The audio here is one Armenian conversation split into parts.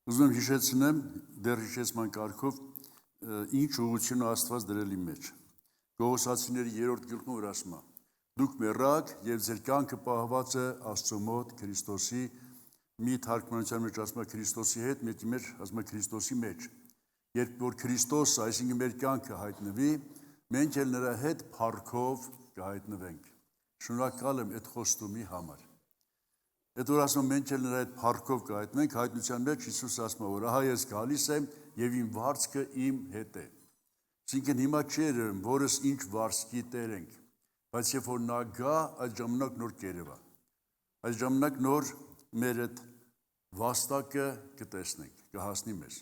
Ուզում եմ հիշեցնեմ դեռ հիշեցման կարգով ինչ ուղղություն Աստված դրել իմ մեջ։ Կողոսացիների 3-րդ գլխում որ ասում է. Դուք մեռաք եւ ձեր կյանքը պահված է Աստծո մոտ Քրիստոսի մի թարգմանության մեջ ասում է Քրիստոսի հետ, մեկի մեջ ասում է Քրիստոսի մեջ։ Երբ որ Քրիստոսը, այսինքն մեր կյանքը հայտնվի, մենք էլ նրա հետ փառքով կհայտնվենք։ Շնորհակալ եմ այդ խոստումի համար։ Այդ որ ասում մենք էլ նրա հետ փառքով կհայտնվենք, հայտնության մեջ Հիսուս ասում է, որ ահա ես գալիս եմ եւ իմ վարձքը իմ հետ է։ Այսինքն հիմա չի երևում, որս ինչ վարձքի տեր ենք, բայց երբ որ նա գա, այդ ժամանակ նոր կերևա։ Այդ ժամանակ նոր մեր այդ վաստակը կտեսնենք, կհասնի մեզ։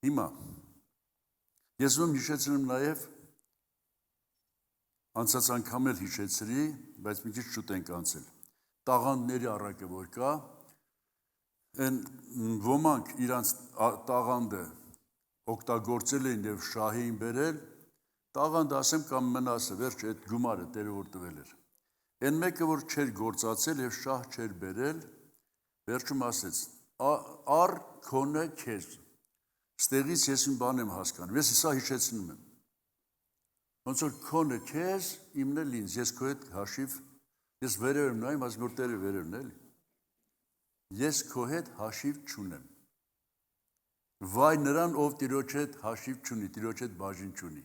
Հիմա ես ում հիշեցնում նաև անցած անգամ էլ հիշեցրի, բայց մի քիչ շուտ ենք անցել։ Տաղանդների առակը որ կա, այն ոմանք իրանց տաղանդը օգտագործել էին եւ շահի էին բերել, տաղանդը ասեմ կամ մնասը, վերջ այդ գումարը տերը որ տվել էր։ Այն մեկը որ չէր գործածել եւ շահ չէր բերել, վերջում ասեց. «Ար քոնը քեզ»։ Ստեղից ես մի բան եմ հասկանում, ես սա հիշեցնում եմ։ Ոնց որ քոնը քեզ, իմն էլ ինձ, ես քո հետ հաշիվ, ես վերև եմ նայում, ասում որ տերը վերևն էլի։ Ես քո հետ հաշիվ չունեմ։ Վայ նրան, ով Տիրոջ հետ հաշիվ չունի, Տիրոջ հետ բաժին չունի։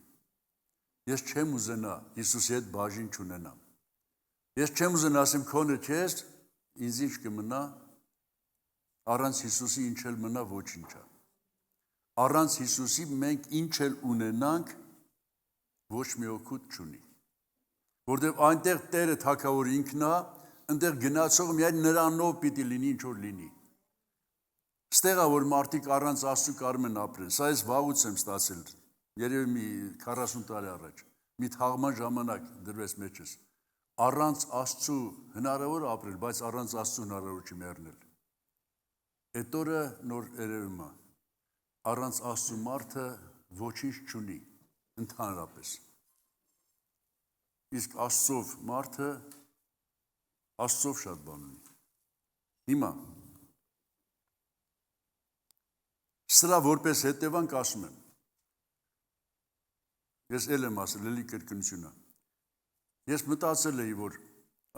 Ես չեմ ուզենա Հիսուսի հետ բաժին չունենամ։ Ես չեմ ուզենա ասեմ քոնը քեզ, ինձ ինչ կմնա, առանց Հիսուսի ինչ էլ մնա ոչինչ է։ Առանց Հիսուսի մենք ինչ էլ ունենանք, ոչ մի օգուտ չունի։ Որտեղ այնտեղ Տերը թագավոր ինքն է, այնտեղ գնացող միայն նրանով պիտի լինի, ինչ որ լինի։ Ստեղա որ մարդիկ առանց Աստծու կարում են ապրել։ Սա ես վաղուց եմ ստացել, երևի մի 40 տարի առաջ։ Մի թաղման ժամանակ դրվեց մեջս։ Առանց Աստծու հնարավոր ապրել, բայց առանց Աստծու հնարավոր չի մեռնել։ Այդ օրը նոր երևում է։ Առանց Աստծու մարդը ոչինչ չունի, ընդհանրապես։ Իսկ Աստծով մարդը Աստծով շատ բան ունի։ Հիմա սրա որպես հետևանք ասում եմ։ Ես էլ եմ ասել, էլի կրկնությունը։ Ես մտածել էի, որ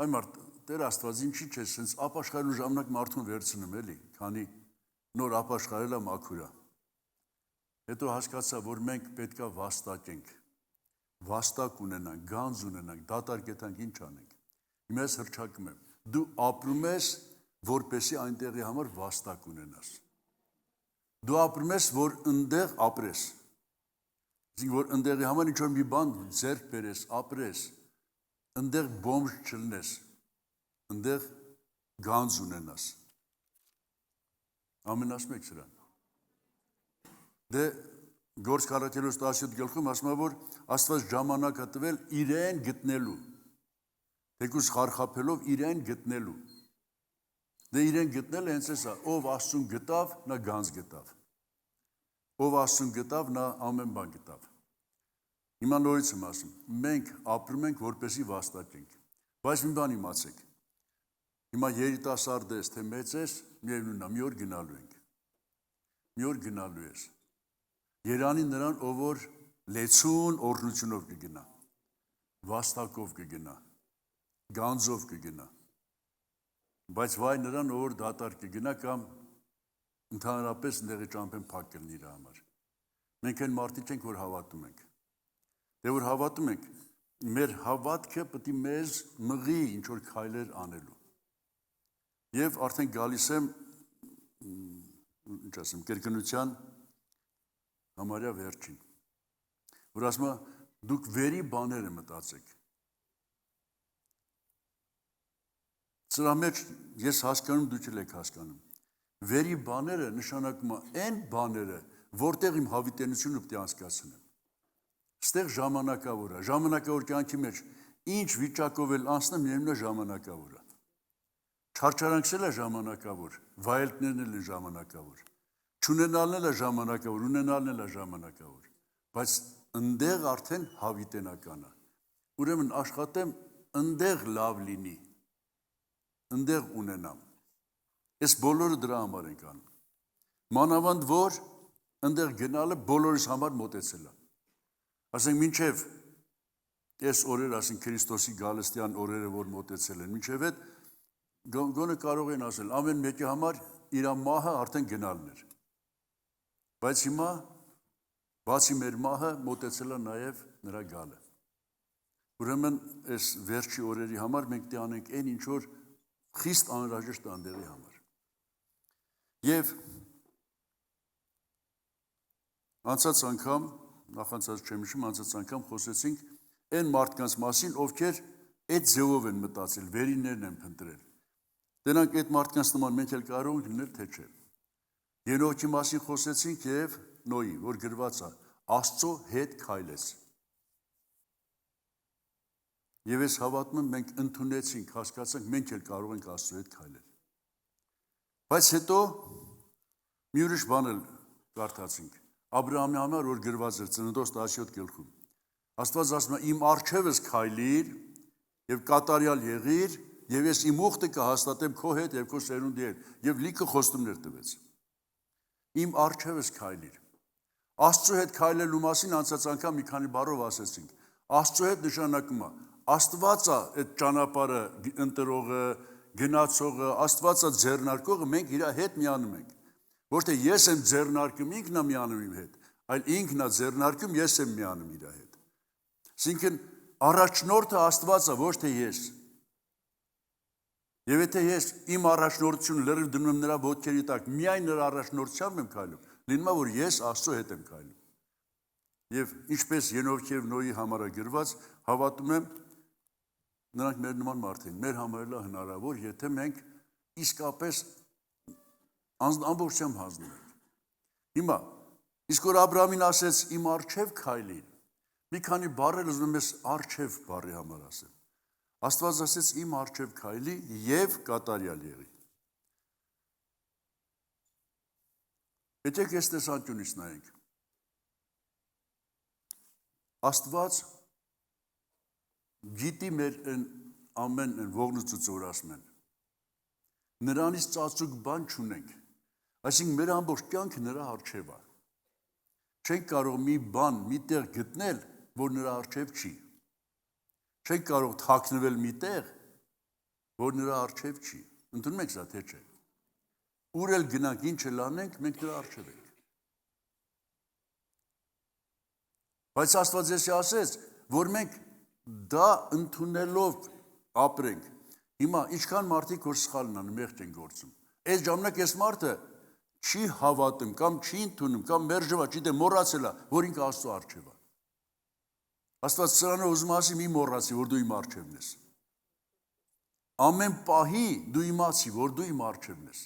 այ մարդ Տեր Աստված ինչի՞ չէ, sense ապաշխարելու ժամանակ մարդուն վերցնում էլի, քանի նոր ապաշխարելա մաքուրա։ Հետո հասկացա, որ մենք պետքա վաստակենք, վաստակ ունենանք, գանձ ունենանք, դատարկ եթանք ինչ անենք։ Հիմա ես հռչակում եմ, դու ապրում ես, որպեսի այնտեղի համար վաստակ ունենաս։ Դու ապրում ես, որ ընդեղ ապրես։ Այսինքն, որ ընդեղի համար ինչ-որ մի բան ձեռք բերես, ապրես, ընդեղ բոմժ չլնես, ընդեղ գանձ ունենաս։ Ամեն ասում եք սրան։ Դե Գործք առաքելոց 17 գլխում ասում է, որ Աստված ժամանակ է տվել իրեն գտնելու, թեկուզ խարխափելով իրեն գտնելու։ Դե իրեն գտնելը հենց էսա, ով Աստծուն գտավ, նա գանձ գտավ։ Ով Աստծուն գտավ, նա ամեն բան գտավ։ Հիմա նորից եմ ասում, մենք ապրում ենք, որպեսի վաստակենք։ Բայց մի բան իմացեք։ Հիմա երիտասարդ ես, թե մեծ ես, միևնույնն է, մի օր գնալու ենք։ Մի օր գնալու ես։ Երանի նրան, ով որ լեցուն օրհնությունով կգնա, վաստակով կգնա, գանձով կգնա, բայց վայ նրան, ով որ դատարկ կգնա կամ ընդհանրապես ընդեղի ճամփեն փակ կլինի իր համար։ Մենք այն մարդիկ ենք, որ հավատում ենք։ Դե որ հավատում ենք, մեր հավատքը պետք է մեզ մղի ինչ որ քայլեր անելու։ Եվ արդեն գալիս եմ, ինչ ասեմ, կրկնության համարյա վերջին, որ ասում է, դուք վերի բաները մտածեք։ Սրա մեջ ես հասկանում, դուք էլ եք հասկանում։ Վերի բաները նշանակում է այն բաները, որտեղ իմ հավիտենությունը պետք է անցկացնեմ։ Ստեղ ժամանակավոր է, ժամանակավոր կյանքի մեջ ինչ վիճակով էլ անցնեմ, միևնույն է ժամանակավոր է։ Չարչարանքսել է ժամանակավոր, վայելքներն էլ են ժամանակավոր։ Չունենալն էլ է ժամանակավոր, ունենալն էլ է ժամանակավոր, բայց ընդեղ արդեն հավիտենական է։ Ուրեմն աշխատեմ ընդեղ լավ լինի, ընդեղ ունենամ։ Այս բոլորը դրա համար ենք անում։ Մանավանդ որ ընդեղ գնալը բոլորիս համար մոտեցել է։ Ասենք մինչև այս օրերը, ասենք Քրիստոսի գալստյան օրերը, որ մոտեցել են, մինչև այդ գոնե կարող են ասել, ամեն մեկի համար իր մահը արդեն գնալն էր։ Բայց հիմա բացի մեր մահը մոտեցել է նաև նրա գալը։ Ուրեմն այս վերջի օրերի համար մենք դե անենք այն ինչ որ խիստ անհրաժեշտ է այնտեղի համար։ Եվ անցած անգամ, նախանցած չեմ հիշում, անցած անգամ խոսեցինք այն մարդկանց մասին, ովքեր այդ ձևով են մտածել, վերիններն են փնտրել։ Դրանք այդ մարդկանց նման մենք էլ կարող ենք լինել, թե չէ։ Ենոքի մասին խոսեցինք եւ Նոյի, որ գրված է Աստծո հետ քայլեց։ Եվ այս հավատում մենք ընդունեցինք, հասկացանք, մենք էլ կարող ենք Աստծո հետ քայլել։ Բայց հետո մի ուրիշ բան էլ կարդացինք։ Աբրահամի համար որ գրված էր Ծննդոց 17 գլխում։ Աստված ասում է իմ առջևս քայլիր եւ կատարյալ եղիր եւ ես իմ ուխտը կհաստատեմ քո հետ եւ քո սերունդի հետ եւ լիքը խոստումներ տվեց։ Իմ առջևս քայլիր։ Աստծո հետ քայլելու մասին անցած անգամ մի քանի բառով ասեցինք։ Աստծո հետ նշանակում է Աստված է այդ ճանապարհը ընտրողը, գնացողը, Աստված է ձեռնարկողը, մենք իր հետ միանում ենք։ Ոչ թե ես եմ ձեռնարկում, ինքն է միանում իմ հետ, այլ ինքն է ձեռնարկում, ես եմ միանում իր հետ։ Այսինքն առաջնորդը Աստված է, ոչ թե ես։ Եվ եթե ես իմ առաջնորդությունը լրիվ դնում եմ նրա ոտքերի տակ, միայն նրա առաջնորդությամբ եմ քայլում, լինում է որ ես Աստծո հետ եմ քայլում։ Եվ ինչպես Ենովքի եւ Նոյի համար է գրված, հավատում եմ նրանք մեր նման մարդ են, մեր համար էլ հնարավոր, եթե մենք իսկապես ամբողջությամբ հանձնում ենք։ Հիմա, իսկ որ Աբրահամին ասեց իմ առջև քայլիր, մի քանի բառեր ուզում ես առջև բառի համար ասեմ։ Աստված ասեց իմ առջև քայլի եւ կատարյալ եղի։ Եկեք այս տեսանկյունից նայենք։ Աստված գիտի մեր ամեն ողնուծուց որ ասում են։ Նրանից ծածուկ բան չունենք։ Այսինքն մեր ամբողջ կյանքը նրա առջև է։ Չենք կարող մի բան միտեղ գտնել, որ նրա առջև չի։ Չենք կարող թաքնվել միտեղ, որ նրա առջև չի։ Ընդունում եք սա, թե չէ։ Ուր էլ գնանք, ինչ էլ անենք, մենք նրա առջև ենք։ Բայց Աստված եսի ասեց, որ մենք դա ընդունելով ապրենք։ Հիմա ինչքան մարդիկ որ սխալն անում, մեղք են գործում։ Այս ժամանակ այս մարդը չի հավատում կամ չի ընդունում կամ մերժվա, չգիտեմ, մոռացել է, որ ինքը Աստծո առջև է։ Աստված սրանը ուզում ասի մի մոռացի, որ դու իմ առջևն ես։ Ամեն պահի դու իմացի, որ դու իմ առջևն ես։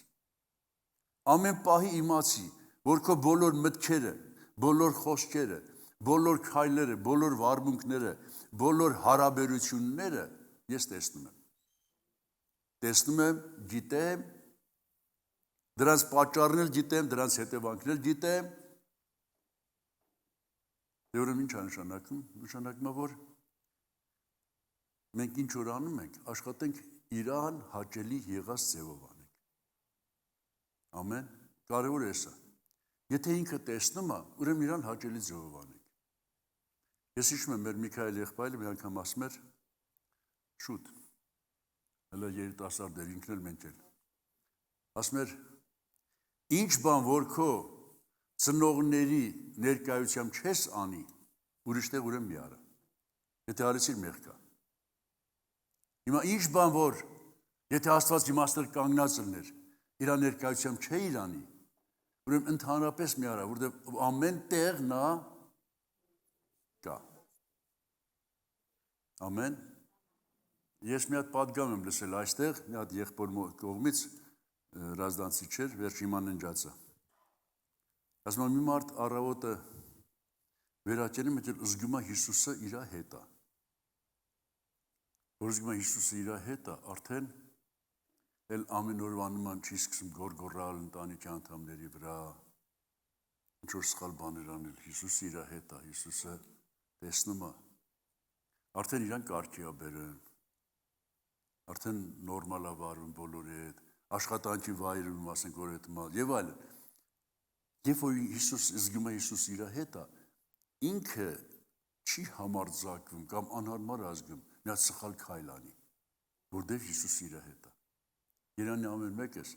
Ամեն պահի իմացի, որ քո բոլոր մտքերը, բոլոր խոսքերը, բոլոր քայլերը, բոլոր վարմունքները, բոլոր հարաբերությունները ես տեսնում եմ։ Տեսնում եմ, գիտեմ, դրանց պատճառն էլ գիտեմ, դրանց հետևանքն էլ գիտեմ։ Դե ուրեմն ինչ է նշանակում։ Նշանակում է, որ մենք ինչ որ անում ենք, աշխատենք իրան հաճելի եղած ձևով անենք։ Ամեն, կարևոր է սա։ Եթե ինքը տեսնում է, ուրեմն իրան հաճելի ձևով անենք։ Ես հիշում եմ մեր Միքայել եղբայրը մի անգամ ասում էր շուտ, հələ երիտասարդ էր, ինքն էլ մենք էլ։ Ասում էր ինչ բան որ քո ծնողների ներկայությամբ չես անի, ուրիշ տեղ ուրեմն մի արա։ Եթե արեցիր մեղք կա։ Հիմա ինչ բան որ եթե Աստված իմաստներ կանգնած լիներ, իր ներկայությամբ չէիր անի, ուրեմն ընդհանրապես մի արա, որտեղ ամեն տեղ նա կա։ Ամեն։ Ես մի հատ պատգամ եմ լսել այստեղ, մի հատ եղբոր կողմից ռազդանցի չէր, վերջ իման ննջացը։ Ասում եմ մի մարդ առավոտը վերակենում է, զգում է Հիսուսը իր հետ է։ Որ զգում է Հիսուսը իր հետ է, արդեն էլ ամեն օրվա նման չի սկսում գորգորալ ընտանիքի անդամների վրա, ինչ որ սխալ բաներ անել, Հիսուսը իր հետ է, Հիսուսը տեսնում է, արդեն իրան կարգի է բերում, արդեն նորմալ է վարվում բոլորի հետ, աշխատանքի վայրում, ասենք որ այդ մալ եւ այլն։ Երբ որ Հիսուս զգում է Հիսուս իր հետ է, ինքը չի համարձակվում կամ անհարմար ազգում մի հատ սխալ քայլ անի, որտեղ Հիսուս իր հետ է։ Երանի ամեն մեկս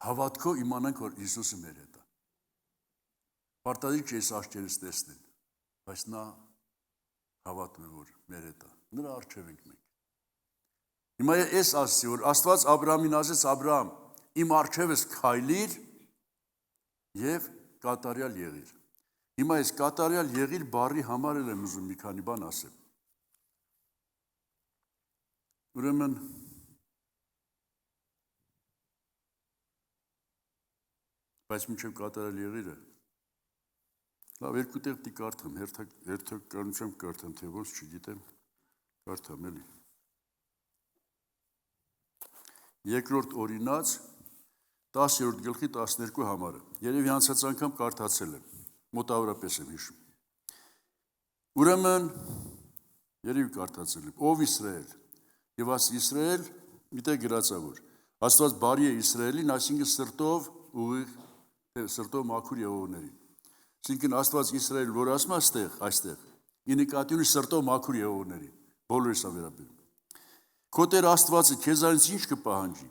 հավատքով իմանանք, որ Հիսուսը մեր հետ է։ Պարտադիր չէ այս աչքերս տեսնել, բայց նա հավատում է, որ մեր հետ է։ Նրա առջև ենք մենք։ Հիմա ես ասացի, որ Աստված Աբրահամին ասեց, Աբրահամ, իմ առջևս քայլիր եւ կատարյալ եղիր։ Հիմա այս կատարյալ եղիր բառի համար եմ ուզում մի քանի բան ասեմ։ Ուրեմն բայց մինչև կատարյալ եղիրը լավ երկու տեղ դի կարդամ, հերթականությամբ կարդամ, թե ոնց չգիտեմ, կարդամ էլի։ Երկրորդ օրինաց 10-րդ գլխի 12 համարը։ Երևի անցած անգամ կարդացել եմ, մոտավորապես եմ հիշում։ Ուրեմն երևի կարդացել եմ, ով Իսրայել, եւ աս Իսրայել միտեղ գրածա որ Աստված բարի է Իսրայելին, այսինքն սրտով ուղիղ, սրտով մաքուր եղողներին։ Այսինքն Աստված Իսրայել, որ ասում է այստեղ, ի նկատի ունի սրտով մաքուր եղողներին, բոլորիս ավերաբերում։ Քո Տեր Աստվածը քեզանից ինչ կպահանջի։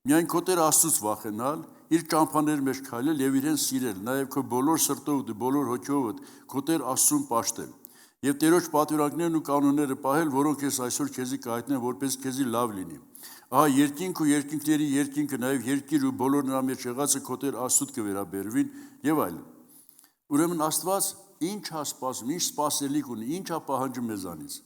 Միայն քո Տեր Աստծուց վախենալ, իր ճամփաների մեջ քայլել եւ իրեն սիրել, նաեւ քո բոլոր սրտով ու բոլոր հոգովդ քո Տեր Աստծուն պաշտել։ Եվ Տերոջ պատվիրանքներն ու կանոնները պահել, որոնք ես այսօր քեզի կհայտնեմ, որպես քեզի լավ լինի։ Ահա երկինք ու երկինքների երկինքը, նաեւ երկիր ու բոլոր նրա մեջ եղածը քո Տեր Աստծուց կվերաբերվին եւ այլն։ Ուրեմն Աստված ինչ է սպասում, ինչ սպասելիք ունի, ինչ է պահանջում մեզանից։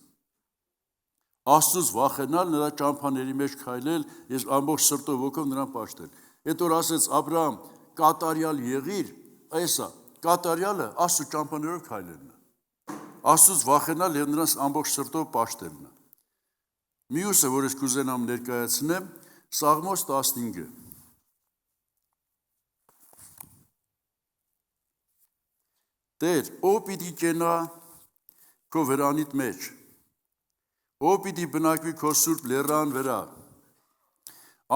Աստծուց վախենալ, նրա ճամփաների մեջ քայլել, ես ամբողջ սրտով ոգով նրան պաշտել։ Այդ որ ասեց Աբրահամ, կատարյալ եղիր, այսա, կատարյալը Աստծու ճամփաներով քայլելն է։ Աստծուց վախենալ եւ նրանց ամբողջ սրտով պաշտելն է։ Մյուսը, որ ես կուզենամ ներկայացնեմ, Սաղմոս 15-ը։ Տեր, ով պիտի կենա քո վրանիդ մեջ, ով պիտի բնակվի քո սուրբ լեռան վրա,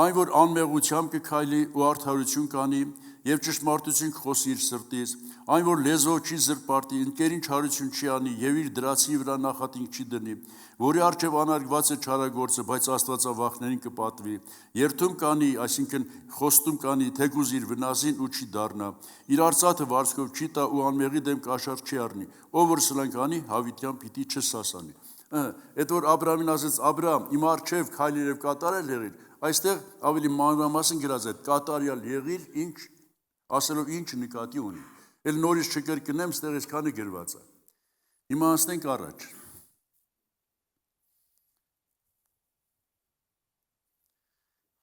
այն, որ անմեղությամբ կքայլի ու արդարություն կանի եւ ճշմարտություն կխոսի իր սրտից, այն, որ լեզվով չի զրպարտի, ընկերին չարություն չի անի եւ իր դրացի վրա նախատինք չի դնի, որի առջև անարգված է չարագործը, բայց Աստվածավախներին կպատվի, երթում կանի, այսինքն խոստում կանի, թեկուզ իր վնասին ու չի դառնա, իր արծաթը վարձկով չի տա ու անմեղի դեմ կաշառք չի առնի, ով որ սլանք անի, հավիտյան պիտի չսասանի։ Այդ որ Աբրահամին ասեց, Աբրահամ, իմ առջև քայլիր եւ կատարյալ եղիր, այստեղ ավելի մանրամասն գրած է կատարյալ եղիր, ինչ ասելով ինչ նկատի ունի։ Էլ նորից չկրկնեմ, ստեղ այսքանը գրված է։ Հիմա անցնենք առաջ։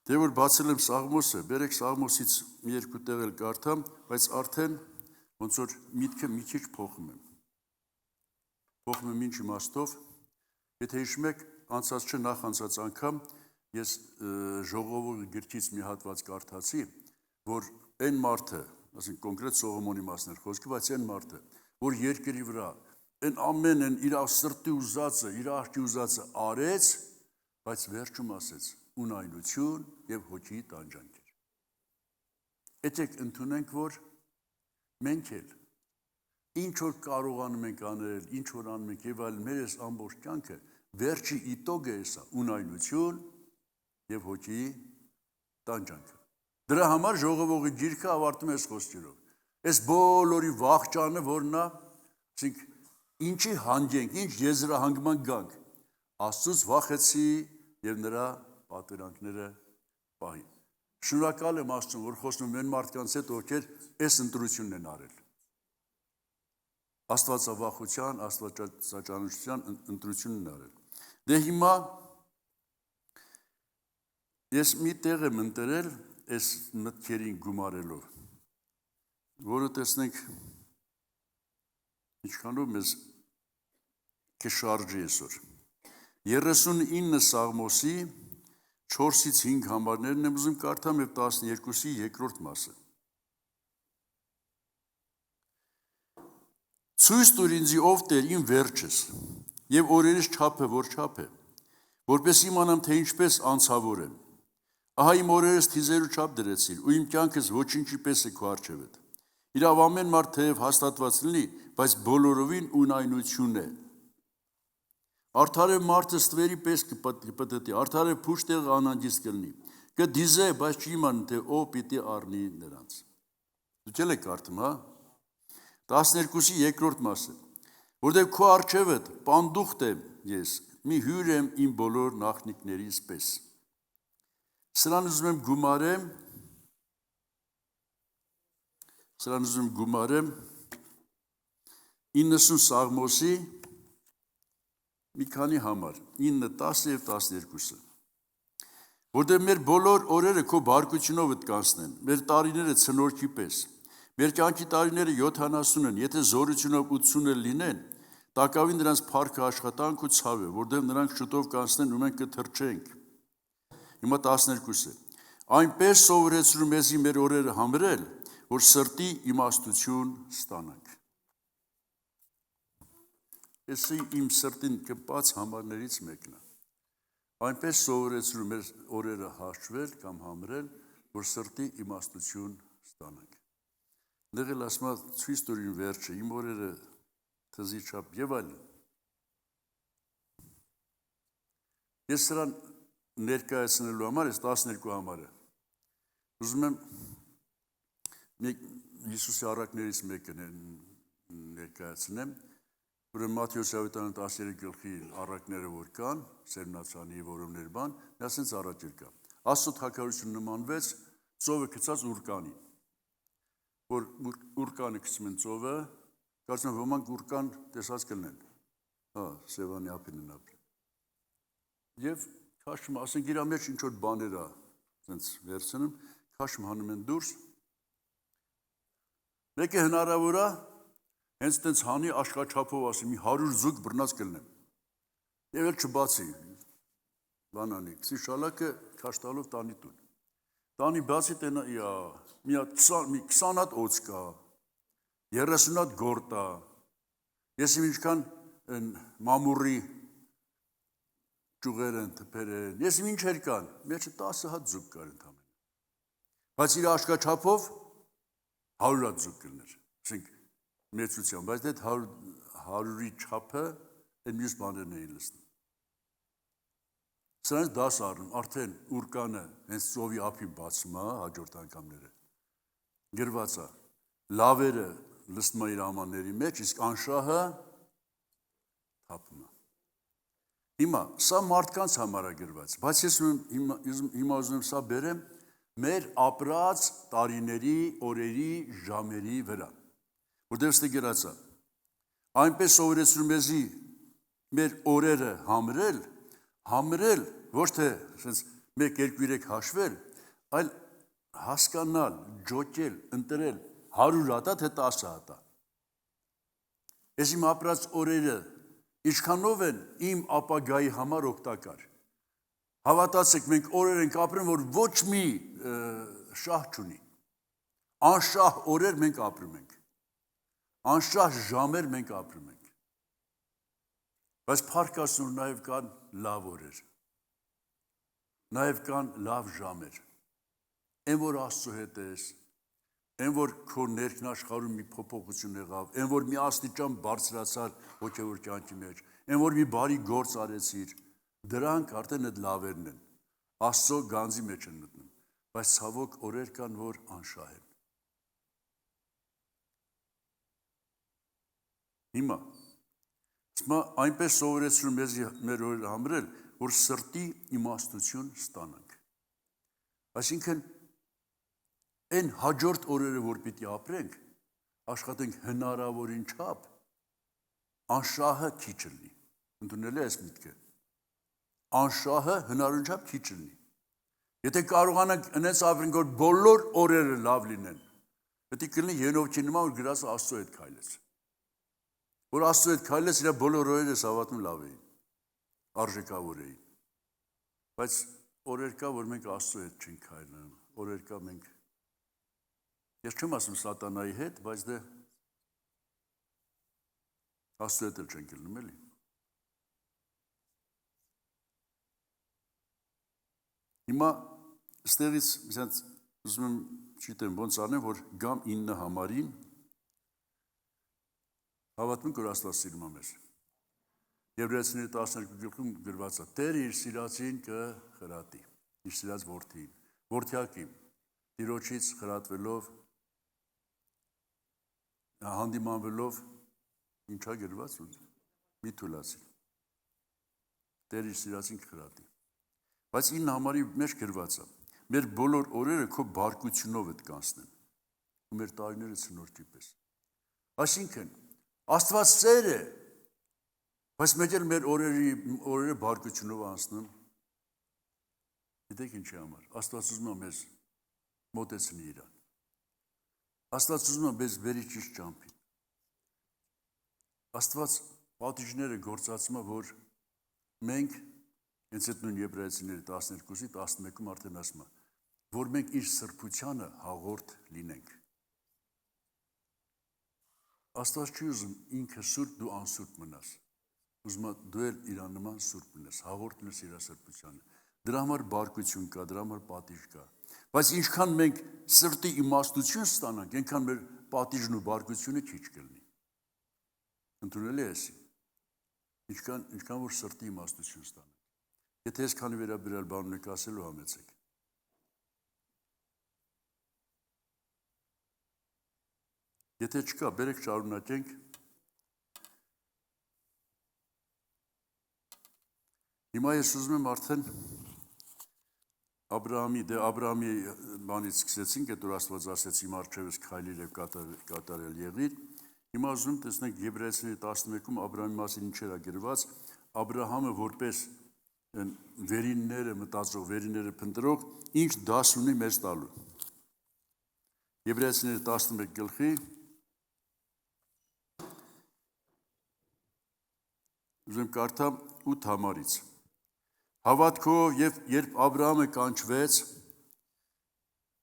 Դե որ բացել եմ Սաղմոսը, բերեք Սաղմոսից մի երկու տեղ էլ կարդամ, բայց արդեն ոնց որ միտքը մի քիչ փոխում եմ։ Փոխում եմ ինչ իմաստով։ Եթե հիշում եք, անցած չէ նախ անցած անգամ ես ժողովուրդի գրքից մի հատված կարդացի, որ այն մարդը, ասենք կոնկրետ Սողոմոնի մասն էր խոսքը, բայց այն մարդը, որ երկրի վրա այն ամենն իր սրտի ուզածը, իր աչքի ուզածը արեց, բայց վերջում ասեց ունայնություն եւ հոգի տանջանք էր։ Եկեք ընդունենք, որ մենք էլ ինչ որ կարողանում ենք անել, ինչ որ անում ենք եւ այլն, մեր այս ամբողջ կյանքը վերջի իտոգը է սա ունայնություն եւ հոգի տանջանքը։ Դրա համար ժողովողի գիրքը ավարտում է այս խոսքերով։ Այս բոլորի վախճանը որն է, ասենք ինչի հանգենք, ինչ եզրահանգման գանք։ Աստծուց վախեցի եւ նրա պատվիրանքները պահի։ Շնորհակալ եմ Աստծուն, որ խոսում են մարդկանց հետ, ովքեր այս ընտրությունն են արել։ Աստվածավախության, աստվածաճանաչության ընտրությունն արել։ Դե հիմա ես մի տեղ եմ ընտրել այս մտքերին գումարելով, որը տեսնենք ինչքանով մեզ կշարժի այսօր։ 39 Սաղմոսի 4-ից 5 համարներն եմ ուզում կարդամ եւ 12-ի երկրորդ մասը։ Ցույց տուր ինձ ով Տեր իմ վերջս եւ օրերս չափը որ չափ է, որպես իմանամ թե ինչպես անցավոր եմ։ Ահա իմ օրերս թիզերու չափ դրեցիր, ու իմ կյանքս ոչինչի պես է քո առջևդ։ Իրավ ամեն մարդ թեև հաստատված լինի, բայց բոլորովին ունայնություն է։ Արդարև մարդը ստվերի պես կպտտի, արդարև փուշտեղ անանջիստ կլինի։ Կդիզե, բայց չի իմանում, թե ով պիտի առնի նրանց։ Դուք եք կարդում, հա։ 12-ի երկրորդ մասը։ Որտեղ քո առջևդ պանդուխտ եմ ես, մի հյուր եմ իմ բոլոր նախնիկներիս պես։ Սրան ուզում եմ գումարեմ 90 Սաղմոսի մի քանի համար, 9, 10 և 12-ը, որտեղ մեր բոլոր օրերը քո բարկությունով կանցնեն, մեր տարիները ցնորքի պես, մեր կյանքի տարիները 70 են, եթե զորությունով 80 լինեն, տակավին նրանց փառքը աշխատանք ու ցավ է, որտեղ նրանք շուտով կանցնեն ու մենք կթրջենք։ Հիմա 12-ը, այնպես սովորեցրու մեզի մեր օրերը համրել, որ սրտի իմաստություն ստանանք։ Էսի իմ սրտին կպած համարներից մեկն է։ Այնպես սովորեցրու մեր օրերը հաշվել կամ համրել, որ սրտի իմաստություն ստանանք։ Դեղել ասմա ցույց տորին վերջը, իմ օրերը թզի չափ եւ այլն։ Ես սրան ներկայացնելու համար ես 12 համարը։ Ուզում եմ Հիսուսի առակներից մեկը ներկայացնեմ, ուրեմն Մատթեոս Ավետարան 13 գլխի առակները որ կան, Սերմնացանի որումներ բան, նա ասենց առաջել կա։ Աստծո թագավորությունը նմանվեց ծովը գցած ուրկանի, որ ուրկանը գցում են ծովը, կարծում եմ ոմանք ուրկան տեսած կլինեն, հա, Սևանի ափին են ապրել։ Եվ քաշում, ասենք իրա մեջ ինչ որ բաներ է, ասենց վերցնում, քաշում հանում են դուրս, մեկը հնարավոր է, հենց տենց հանի աշխաչափով ասի, մի 100 զուգ բռնած կլնեմ, և էլ չբացի, բանանի, կսի շալակը քաշտալով տանի տուն, տանի բացի տենա, մի 20 հատ օծ կա, 30 հատ գորտ է, ես իմ ինչքան մամուրի ճուղեր են, թպեր են, ես իմ ինչեր կան, մեջը 10 հատ զուգ կար ընդամենը, բայց իր աշխաչափով 100 հատ զուգ կլներ, ասենք մեծության, բայց դետ 100-ի չափը են մյուս բաներն էին լսնում։ Սրանց դաս առնում, արդեն ուրկանը հենց ծովի ափին բացում է, հաջորդ անգամները, գրված է, լավերը լսնում է իր ամանների մեջ, իսկ անշահը թափում է։ Հիմա, սա մարդկանց համար է գրված, բայց ես հիմա ուզում եմ սա բերեմ մեր ապրած տարիների, օրերի, ժամերի վրա, որտեղ ստե գրած է, այնպես սովորեցրու մեզի մեր օրերը համրել, ոչ թե 1-2-3 հաշվել, այլ հասկանալ, ջոկել, ընտրել 100 հատա, թե 10 հատա։ Ես իմ ապրած օրերը ինչքանով են իմ ապագայի համար օգտակար։ Հավատացեք, մենք օրեր ենք ապրում, որ ոչ մի շահ չունի։ Անշահ օրեր մենք ապրում ենք։ Անշահ ժամեր մենք ապրում ենք։ Բայց փառք Աստծո, նաև կան լավ օրեր։ Նաև կան լավ ժամեր։ Այն որ Աստծո հետ ես, այն որ քո ներքնաշխարհում մի փոփոխություն եղավ, այն որ մի աստիճան բարձրացար հոգևոր կյանքի մեջ, այն որ մի բարի գործ արեցիր, դրանք արդեն այդ լավերն են։ Աստծո գանձի մեջ են մտնում, բայց ցավոք օրեր կան, որ անշահ են։ Հիմա այնպես սովորեցրու մեզ մեր օրերը համրել, որ սրտի իմաստություն ստանանք։ Այսինքն այն հաջորդ օրերը, որ պիտի ապրենք, աշխատենք հնարավորին չափ, անշահը քիչ լինի։ Ընդունել է այս միտքը։ Անշահը հնարավորին չափ քիչ լինի։ Եթե կարողանանք այնպես ապրենք, որ բոլոր օրերը լավ լինեն, պետք է կլինի Ենովքի նման, որ գրած Աստծո հետ քայլեց։ Որ Աստծո հետ քայլեց, իր բոլոր օրերը հավատում լավ էին, արժեքավոր էին։ Բայց օրեր կա, որ մենք Աստծո հետ չենք քայլում, օրեր կա մենք ես չեմ ասում սատանայի հետ, բայց դե Աստծո հետ էլ չենք ելնում, էլի։ Հիմա Ստեղից ասած ուզում եմ չգիտեմ ոնց անեմ, որ գամ 9 համարին հավատում ենք, որ Աստված սիրում է մեզ։ Եբրայեցիների 12-ում գրված է. Տերը իր սիրածին կխրատի, իր սիրած որդին, որդյակին, Տիրոջից խրատվելով, հանդիմանվելով, ինչա գրված ու մի թուլացի։ Տերը իր սիրածին կխրատի։ Բայց 9 համարի մեջ գրված է. մեր բոլոր օրերը քո բարկությունով էդ կանցնեն, ու մեր տարիները ցնորքի պես։ Այսինքն, Աստված սեր է, բայց մեկ էլ մեր օրերը բարկությունով անցնում։ Գիտեք ինչի համար։ Աստված ուզում է մեզ մոտեցնի իրան։ Աստված ուզում է մեզ բերի ճիշտ ճամփին։ Աստված պատիժները գործածում է, որ մենք հենց այդ նույն Եբրայեցիների 12-ի 11-ում արդեն ասում է, որ մենք իր սրբությանը հաղորդ լինենք։ Աստված չի ուզում ինքը սուրբ, դու անսուրբ մնաս։ Ուզում է դու էլ իրան նման սուրբ մնաս, հաղորդ լինես իր սրբությանը։ Դրա համար բարկություն կա, դրա համար պատիժ կա։ Բայց ինչքան մենք սրտի իմաստություն ստանանք, այնքան մեր պատիժն ու բարկությունը քիչ կլինի։ Ընդունելի է էսի։ Ինչքան որ սրտի իմաստություն ստանանք։ Եթե ես քանի վերաբերյալ բանն եք ասելու համեցեք։ Եթե չկա, բերեք շարունակենք։ Հիմա ես ուզում եմ արդեն Աբրահամի բանից սկսեցինք, այդ որ Աստված ասեց իմ առջևս քայլիր եւ կատարել եղիր։ Հիմա ուզում տեսնենք Եբրայեցիների 11-ում Աբրահամի մասին ինչեր է գրված, Աբրահամը որպես վերինները մտածող, վերինները փնտրող, ինչ դաս ունի մեզ տալու։ Եբրայեցիների 11 գլխի ուզում կարդամ 8 համարից։ Հավատքով եւ երբ Աբրահամը կանչվեց,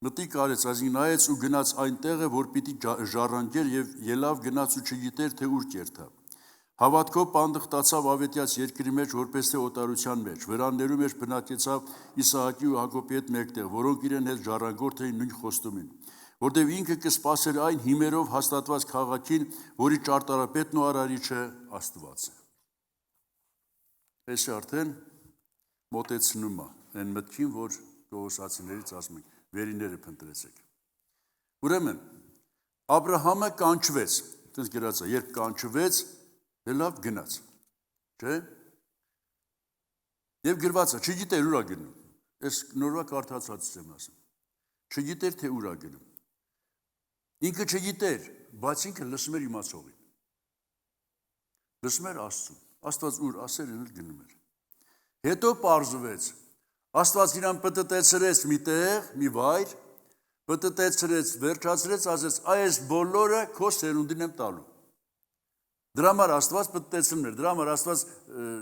մտիկ արեց, այսինքն նայեց ու գնաց այն տեղը, որ պիտի ժառանգեր եւ ելավ գնաց ու չգիտեր թե ուր կերթա։ Հավատքով պանդխտացավ ավետյաց երկրի մեջ, որպես թե օտարության մեջ, վրաններում մեջ բնակեցավ Իսահակի ու Հակոբի հետ մեկտեղ, որոնք իրեն հետ ժառանգորդ էին նույն խոստումին, որտեղ ինքը կսպասեր այն հիմերով հաստատված քաղաքին, որի ճարտարապետն ու արարիչը Աստված է։ Այսը արդեն մոտեցնում է այն մտքին, որ Կողոսացիներից ասում ենք, վերիները փնտրեցեք։ Ուրեմն, Աբրահամը կանչվեց, այդպես գրած է, երբ կանչվեց, լավ գնաց, չէ՞։ Եվ գրված է, չգիտեր ուր է գնում։ Այս նորվա կարդացածից եմ ասում։ Չգիտեր թե ուր է գնում։ Ինքը չգիտեր, բայց ինքը լսում էր իմացողին։ Լսում էր Աստծուն։ Աստված ուր ասեր, էլ գնում էր։ Հետո պարզվեց, Աստված իրան պտտեցրեց մի տեղ, մի վայր, պտտեցրեց, վերջացրեց, ասեց, այս բոլորը քո սերունդին եմ տալու։ Դրա համար Աստված պտտեցնում էր, դրա համար Աստված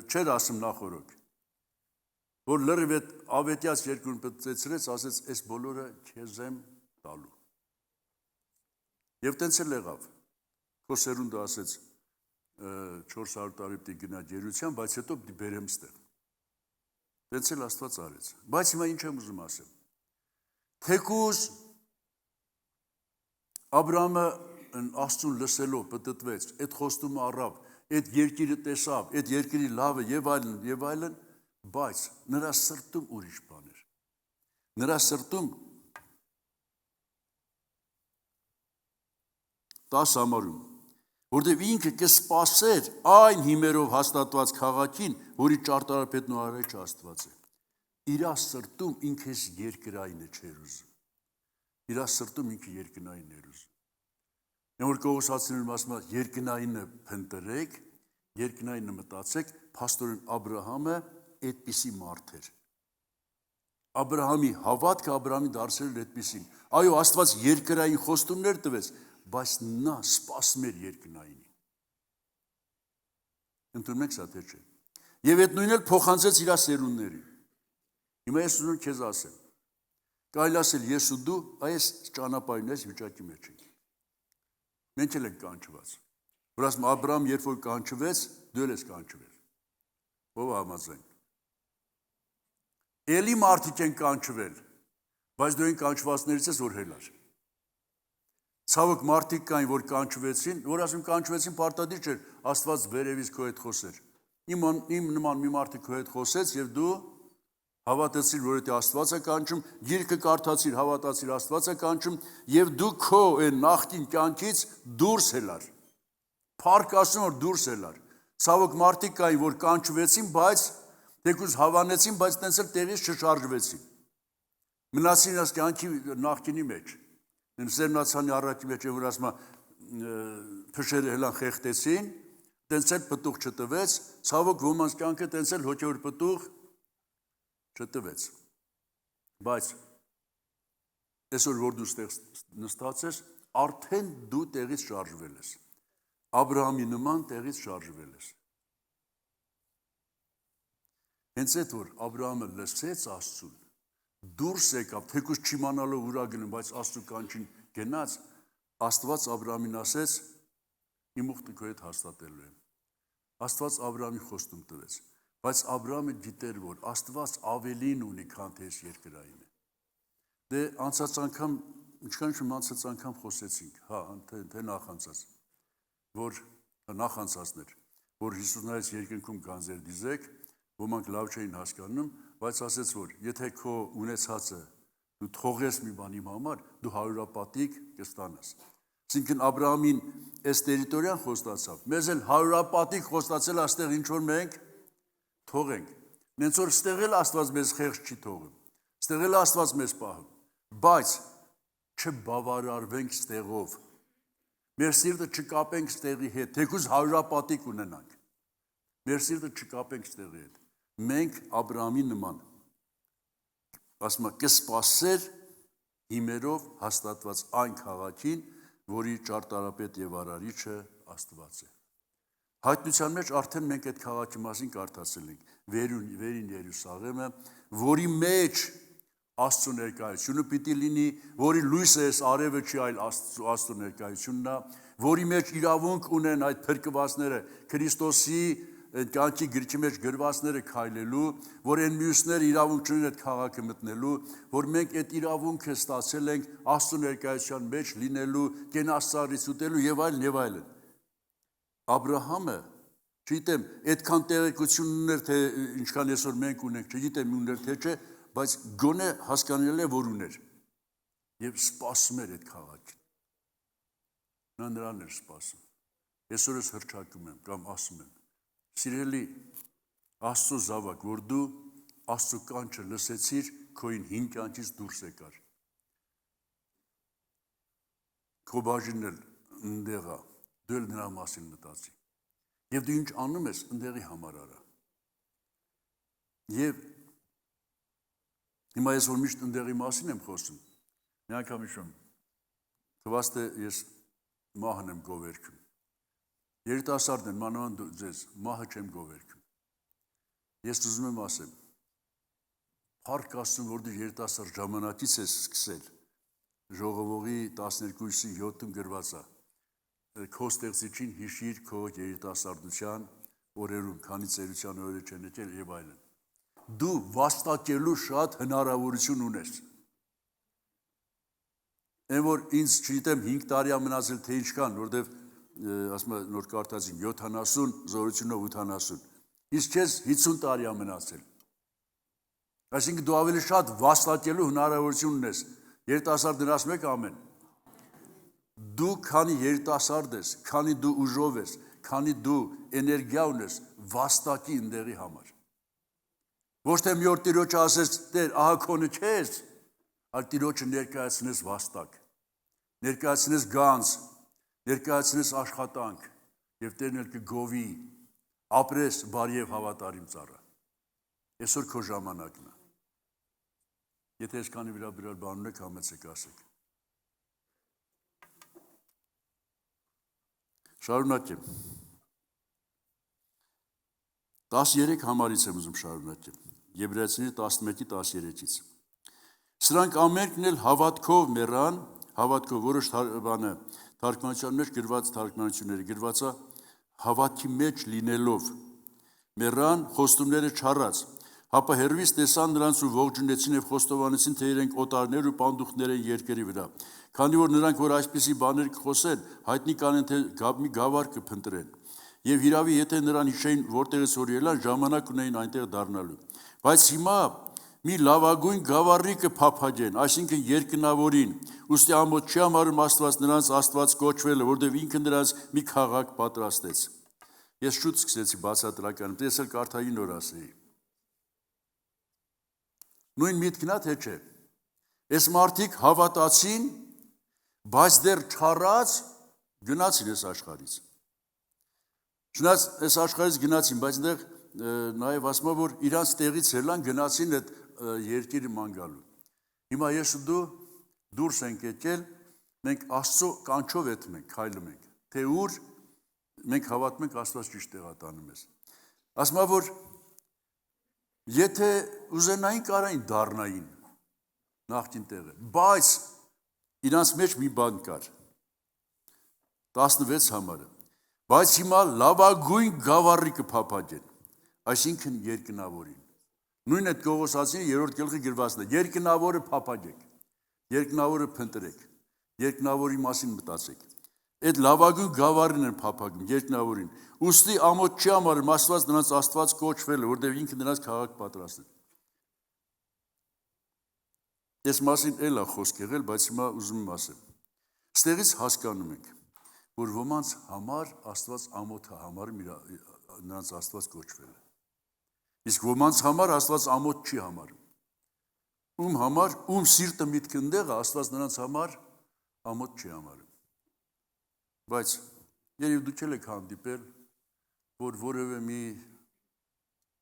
չէր ասում նախորոք, որ լրիվ այդ ավետյաց երկրում պտտեցրեց, ասեց, այս բոլորը քեզ եմ տալու։ Եվ տենց էլ եղավ, քո սերունդը ասեց, 400 տարի պիտի գնա գերության, բայց հետո պիտի բերեմ ստեղ։ Տենց էլ Աստված արեց։ Բայց հիմա ինչ եմ ուզում ասեմ։ Թեկուզ Աբրահամը Աստծուն լսելով պտտվեց, այդ խոստումը առավ, այդ երկիրը տեսավ, այդ երկրի լավը եւ այլն, բայց նրա սրտում ուրիշ բան էր։ Նրա սրտում 10 համարում, որտեղ ինքը կսպասեր այն հիմերով հաստատված քաղաքին, որի ճարտարապետն ու արարիչը Աստված է։ Իրա սրտում ինքը երկրայինը չէր ուզում։ Իրա սրտում ինքը երկնային էր ուզում։ Այն որ Կողոսացիներում ասում է, երկնայինը փնտրեք, երկնայինը մտածեք, փաստորեն Աբրահամը այդպիսի մարդ էր։ Աբրահամի հավատքը Աբրահամի դարձել էր այդպիսին։ Այո, Աստված երկրային խոստումներ տվեց, բայց նա սպասում էր երկնայինին։ Ընդունում եք սա թե չէ։ Եվ այդ նույնն էլ փոխանցեց իր սերունդներին։ Հիմա ես ուզում քեզ ասեմ, կարելի ասել ես ու դու այս ճանապարհին այս վիճակի մեջ ենք։ Մենք էլ ենք կանչված։ Որ ասում Աբրահամ երբ որ կանչվեց, դու ես կանչվել։ Ո՞վ համաձայն։ Էլի մարդիկ են կանչվել, Բայց դու այն կանչվածներից ես, որ հելար։ Ցավոք մարդիկ կային, որ կանչվեցին, որ ասում կանչվեցին, պարտադիր չէր, Աստված վերևից քո հետ խոսեր։ Իմ նման մի մարդը քո հետ խոսեց եւ դու հավատացիր, որ դա Աստված է կանչում, գիրքը կարդացիր, հավատացիր, Աստված է կանչում եւ դու քո այն նախկին կյանքից դուրս ելար։ Փառք ասում որ դուրս ելար։ Ցավոք մարդիկ կային, որ կանչվեցին, բայց թեկուզ հավանեցին, բայց տենց էլ տեղից չշարժվեցին։ Մնացին այս կյանքի նախկինի մեջ։ Սերմնացանի առակի մեջ որ ասում փշերը հելան խեղտեցին, տենց էլ պտուղ չտվեց, ցավոք ոմանց կյանքը տենց էլ հոգևոր պտուղ չտվեց։ Բայց այսօր որ դու ստեղ նստած ես, արդեն դու տեղից շարժվել ես։ Աբրահամի նման տեղից շարժվել ես։ Հենց այդ որ Աբրահամը լսեց Աստծուն, դուրս եկավ, թեկուզ չիմանալով ուրա գնում, բայց Աստծու կանչին գնաց, Աստված Աբրահամին ասեց, իմ ուխտը քո հետ հաստատելու եմ։ Աստված Աբրահամին խոստում տվեց, բայց Աբրահամը գիտեր, որ Աստված ավելին ունի, քան թե այս երկրային է։ Դե անցած անգամ, ինչքան անցած անգամ խոսեցինք, թե նախանցած, որ նախանցածներ, որ Հիսուսնայից երկնքում գանձեր դիզեք, ոմանք լավ չէին հասկանում, բայց ասեց, որ եթե քո ունեցածը դու թողես մի բան իմ համար, դու հարյուրապատիկ կստանաս։ Այսինքն Աբրահամին այս տերիտորիան խոստացավ, մեզ էլ հարյուրապատիկ խոստացել աստեղ ինչ որ մենք թողենք։ Նենց որ ստեղ էլ Աստված մեզ խեղճ չի թողում, ստեղ էլ Աստված մեզ պահում, բայց չբավարարվենք ստեղով, մեր սիրտը չկապենք ստեղի հետ, թեկուզ հարյուրապատիկ ունենանք, մեր սիրտը չկապենք ստեղի հետ, մենք Աբրահամի նման, ասում կսպասեր հիմերով հաստատված այն քաղաքին, որի ճարտարապետ եւ արարիչը Աստված է։ Հայտնության մեջ արդեն մենք այդ քաղաքի մասին կարդացել ենք, վերին Երուսաղեմը, որի մեջ Աստծո ներկայությունը պիտի լինի, որի լույսը այս արևը չի, այլ Աստծո ներկայությունն է, որի մեջ իրավունք ունեն այդ փրկվածները Քրիստոսի կյանքի գրքի մեջ գրվածները քայլելու, որ այն մյուսները իրավունք չունեն այդ քաղաքը մտնելու, որ մենք այդ իրավունքը ստացել ենք Աստծո ներկայության մեջ լինելու, կենասարից ուտելու եւ այլն եւ այլն։ Աբրահամը, չգիտեմ, այդքան տեղեկություն ուներ, թե ինչքան այսօր մենք ունենք, չգիտեմ ուներ թե չէ, բայց գոնե հասկանալ է, որ ուներ եւ սպասում էր այդ քաղաքին։ Նա նրան էր սպասում։ Այսօր ես հրճակում եմ կամ ասում եմ. Սիրելի Աստծո զավակ, որ դու Աստծո կանչը լսեցիր, քոյին հին կյանքից դուրս եկար։ Քո բաժինն էլ ընդեղա, դու էլ նրա մասին մտածի։ Եվ դու ինչ անում ես, ընդեղի համար արա։ Եվ հիմա ես որ միշտ ընդեղի մասին եմ խոսում, մի անգամ հիշում, թվաց թե ես մահն եմ գովերքում։ Երիտասարդ են, մանավանդ ձեզ, մահը չեմ գովերքում։ Ես ուզում եմ ասեմ, փառք Աստծուն, որ դու երիտասարդ ժամանակից ես սկսել, ժողովողի 12:7 գրված է, քո ստեղծիչին հիշիր քո երիտասարդության օրերում, քանի ծերության օրերը չեն եկել եւ այլն։ Դու վաստակելու շատ հնարավորություն ունես։ Այն որ ինձ չգիտեմ 5 տարի է մնացել թե ինչքան, որտեվ ասում եմ նոր կարդացին 70, զորությունով 80, իսկ քեզ 50 տարի է մնացել։ Այսինքն դու ավելի շատ վաստակելու հնարավորություն ունես։ Երիտասարդն ասում եք ամեն։ Դու քանի երիտասարդ ես, քանի դու ուժով ես, քանի դու էներգիա ունես, վաստակի ընդեղի համար։ Ոչ թե մի օր Տիրոջը ասես, Տեր, ահա քոնը քեզ, այլ Տիրոջը ներկայացնես վաստակ, ներկայացնես գանձ, ներկայացնես աշխատանք, եւ Տերն էլ կգովի, ապրես բարի եւ հավատարիմ ծառա։ Այսօր քո ժամանակն է։ Եթե այսքանի վրա բան ունեք, համեցեք ասեք։ Շարունակեմ։ 13 համարից եմ ուզում շարունակեմ։ Եբրայեցիների 11:13-ից։ Սրանք ամենքն էլ հավատքով մեռան, հավատքով որոշ բանը թարգմանության մեջ գրված թարգմանությունները գրված է հավատքի մեջ լինելով մեռան խոստումները չառած, Հապա հերվից տեսան նրանց ու ողջունեցին եւ խոստովանեցին, թե իրենք օտարներ ու պանդուխներ են երկերի վրա։ Քանի որ նրանք, որ այսպիսի բաներ կխոսեն, հայտնի կանեն, թե մի գավառ կփնտրեն։ Եվ հիրավի, եթե նրան հիշեին, որտեղից որ ելան, ժամանակ ունեին այնտեղ դառնալու։ Բայց հիմա մի լավագույն գավառի կփափագեն, այսինքն երկնավորին, ուստի ամոթ չի համարում Աստված նրանց Աստված կոչվելը, որտեղ ինքը նրանց մի քաղաք պատրաստեց։ Ես շուտ սկսեցի բացատրական, ես էլ կարդայի նոր ասեի։ Նույն միտքն է, թե չէ։ Այս մարդիկ հավատացին, բայց դեռ չառած գնացին այս աշխարհից։ Չնայած այս աշխարհից գնացին, բայց այնտեղ նաև ասում է, որ իրանց տեղից ելան գնացին այդ երկիրը ման գալու։ Հիմա ես ու դու դուրս ենք եկել, մենք Աստծո կանչով եթում ենք, քայլում ենք, թե ուր մենք հավատում ենք Աստված ճիշտ տեղատանում մեզ։ Ասում է, որ եթե ուզենային կարային դառնային նախկին տեղը, բայց իրանց մեջ մի բան կար, 16 համարը, բայց հիմա լավագույն գավառի կփափագեն, այսինքն երկնավորին։ Նույն այդ Կողոսացին 3-րդ գլխի գրվածն է, երկնավորը փափագեք, երկնավորը փնտրեք, երկնավորի մասին մտածեք։ Այդ լավագույն գավառին են փափագում, երկնավորին։ Ուստի ամոթ չի համարում Աստված նրանց Աստված կոչվելը, որտեղ ինքը նրանց քաղաք պատրաստել։ Այս մասին էլ է խոսք եղել, բայց հիմա ուզում եմ ասեմ։ Ստեղից հասկանում ենք, որ ոմանց համար Աստված ամոթ է համարում նրանց Աստված կոչվելը։ Իսկ ոմանց համար Աստված ամոթ չի համարում։ Ում համար, ում սիրտը միտքը ընդեղ է, Աստված նրանց համար ամոթ չի համարում։ Բայց երբ դուք եք հանդիպել, որ որևէ մի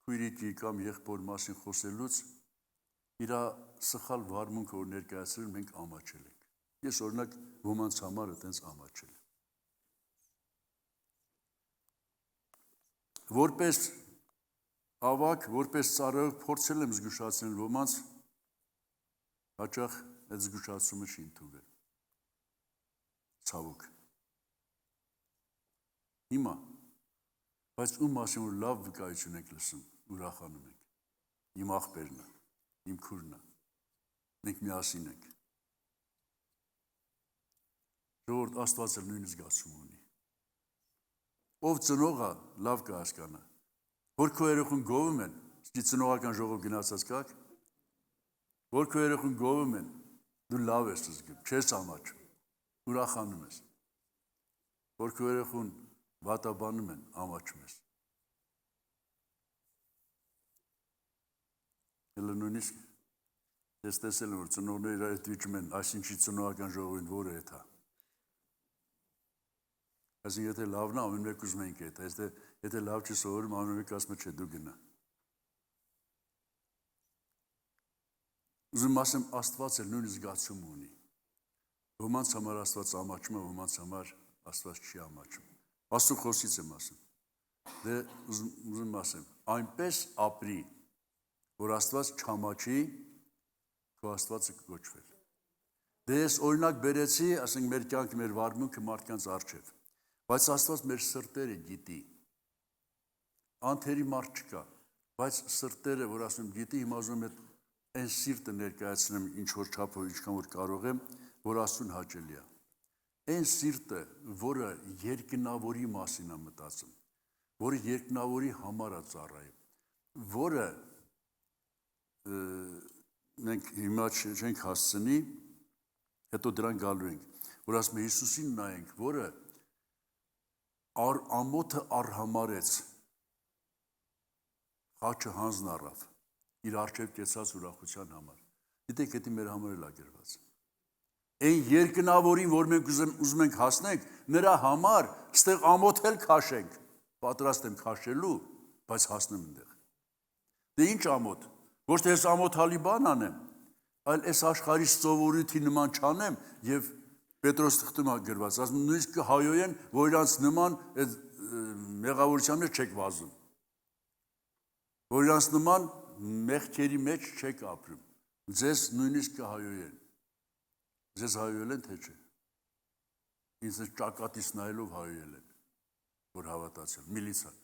քույրիկի կամ եղբոր մասին խոսելուց իր սխալ վարմունքը որ ներկայացրել մենք ամաչել ենք։ Ես օրինակ ոմանց համար այդպես ամաչել եմ։ Որպես ավակ, որպես ծառայող փորձել եմ զգուշացնել ոմանց, հաճախ այդ զգուշացումը չի ընդունվել։ Ցավոք։ Հիմա, բայց ում մասին որ լավ վկայություն եք լսում, ուրախանում ենք։ Իմ աղբերն է, իմ քուրն է, մենք միասին ենք։ Ժողովուրդ Աստված էլ նույն զգացում ունի։ Ով ծնող է, լավ կհասկանա։ Որ քո երեխուն գովում են, ստի ծնողական ժողով գնացած կաք, որ քո երեխուն գովում են, դու լավ ես զգում, չես ամաչում, ուրախանում ես։ Որ քո երեխուն վատաբանում են, ամաչում ես։ Էլ նույնիսկ ես տեսել եմ, որ ծնողները իրար հետ վիճում են, այսինչի ծնողական ժողովին որը հետ է։ Այսինքն եթե լավն է, ամեն մեկ ուզում ենք հետ, եթե լավ չի սովորում, ամեն մեկ ասում է չէ դու գնա։ Ուզում ասեմ, Աստված էլ նույն զգացում ունի։ Ոմանց համար Աստված ամաչում է, ոմանց համար Աստված չի ամաչում։ Աստծո խոսքից եմ ասում։ Դե ուզում ասեմ, այնպես ապրի, որ Աստված չամաչի, քո Աստվածը կկոչվել։ Դե ես օրինակ բերեցի, ասենք մեր կյանքը, մեր վարմունքը մարդկանց առջև, բայց Աստված մեր սրտերը գիտի։ Անթերի մարդ չկա, բայց սրտերը, որ ասում գիտի, հիմա ուզում եմ այն սիրտը ներկայացնեմ ինչ որ չափով, ինչքան որ կարող եմ, որ Աստծուն հաճելի է։ Այն սիրտը, որը երկնավորի մասին է մտածում, որը երկնավորի համար է ծառայում, որը մենք հիմա չենք հասցնի, հետո դրան գալու ենք, որ ասում է Հիսուսին նայենք, որը ամոթը արհամարեց, խաչը հանձն առավ, իր առջև կեցած ուրախության համար։ Գիտեք, դա մեր համար էլ է գրված։ Այն երկնավորին, որ մենք ուզում ենք հասնենք, նրա համար ստեղ ամոթել քաշենք, պատրաստ եմ քաշելու, բայց հասնեմ այնտեղ։ Դե ինչ ամոթ, ոչ թե ես ամոթալի բան անեմ, այլ այս աշխարհի սովորույթի նման չանեմ եւ Պետրոս թղթում գրված, ասում նույնիսկ կհայոյեն, որ իրանց նման այդ մեղավորության մեջ չեք վազում, որ իրանց նման մեղքերի մեջ չեք ապրում, ձեզ նույնիսկ կհայոյեն, ձեզ հայոյել են, թե չէ, ինձ ճակատից նայելով հայոյել են, որ հավատացել, միլիցան,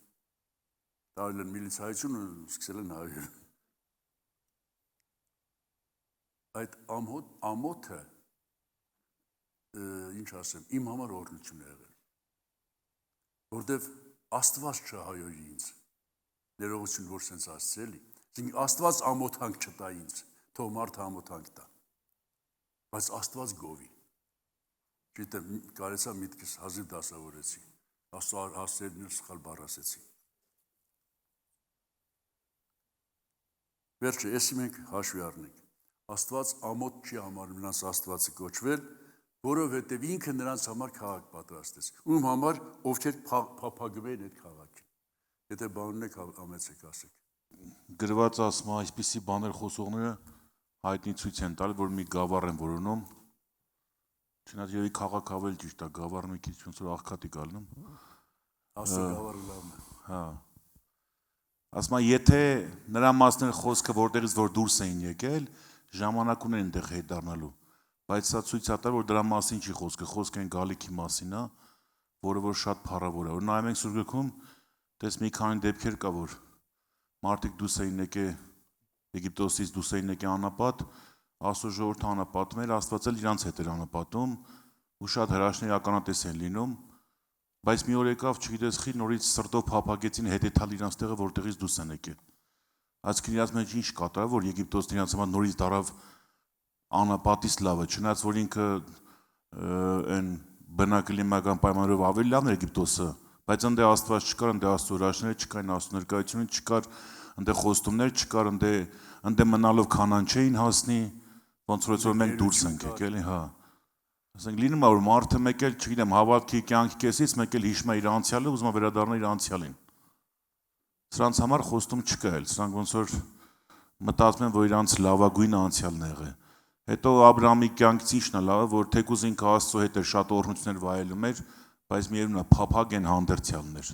տարել են միլիցայություն ու սկսել են հայոյել, այդ ամոթը ինչ ասեմ, իմ համար օրհնություն է եղել, որտեվ Աստված չհայոյի ինձ, ներողություն, որ սենց ասել էլի, այսինքն Աստված ամոթանք չտա ինձ, թող մարդը ամոթանք տա, բայց Աստված գովի, չգիտեմ, կարեցա միտքս հազիվ դասավորեցի, հասցերն սխալ բառ ասեցի, վերջը, եսի մենք հաշվի առնենք, Աստված ամոթ չի համարում նրանց Աստվածը կոչվել, որովհետև ինքը նրանց համար քաղաք պատրաստեց, ում համար ովքեր փափագվեն այդ քաղաքի։ Եթե բան ունեք, ամեցեք ասեք։ Գրված ասում է, այսպիսի բաներ խոսողները հայտնի ցույց են տալ, որ մի գավառ են որոնում։ Չնայած երևի քաղաք ավելի ճիշտ է, գավառը մի քիչ ոնց որ աղքատ է գալնում։ Ասա գավառը լավն է։ Հա։ Ասում է, եթե նրա մասն խոսքը որտեղից որ դուրս էին եկել, ժամանակ ունեն այնտեղ հետ դառնալու, բայց սա ցույց է տալ, որ դրա մասին չի խոսքը, խոսքը այն գալիքի մասին է, որը որ շատ փառավոր է։ Որ նայում ենք Սուրբ Գրքում, դες մի քանի դեպքեր կա, որ մարդիկ դուրս էին եկել Եգիպտոսից դուրս էին եկել անապատ, Աստծո ժողովուրդը անապատում էր, Աստված էլ իրանց հետ էր անապատում, ու շատ հրաշքներ ականատես են լինում, բայց մի օր եկավ, չգիտես խի, նորից սրտով փափագեցին հետեթալ իրանց տեղը, որտեղից դուրս են եկել։ Այսինքն իրանց մեջ ինչ կատարավ, որ Եգիպտոսն իրանց համար նորից դարավ անապատից լավը, չնայած որ ինքը այն բնակլիմական պայմաններով ավելի լավն էր Եգիպտոսը, բայց ընդ Աստված չկար, ընդ Աստծո հրաշքները չկային, Աստծո ներկայությունը չկար, ընդ խոստումներ չկար, ընդ մնալով Քանան չէին հասնի, ոնց որ մենք դուրս ենք եկել, հա։ Ասենք լինում է որ մարդը մեկ էլ, չգիտեմ, հավատքի կյանքի կեսից մեկ էլ հիշում է իր անցյալը, ուզում է վերադառնալ իր անցյալին։ Սրանց համար խոստում չկա էլ, սրանք ոնց որ մտածում են, որ իրանց լավագույն անցյալն է եղել։ Հետո Աբրահամի կյանքից ինչն է լավը, որ թեկուզ ինքը Աստծո հետ էր շատ օրհնություններ վայելում էր, բայց միևնույն է փափագ են հանդերձյալներ։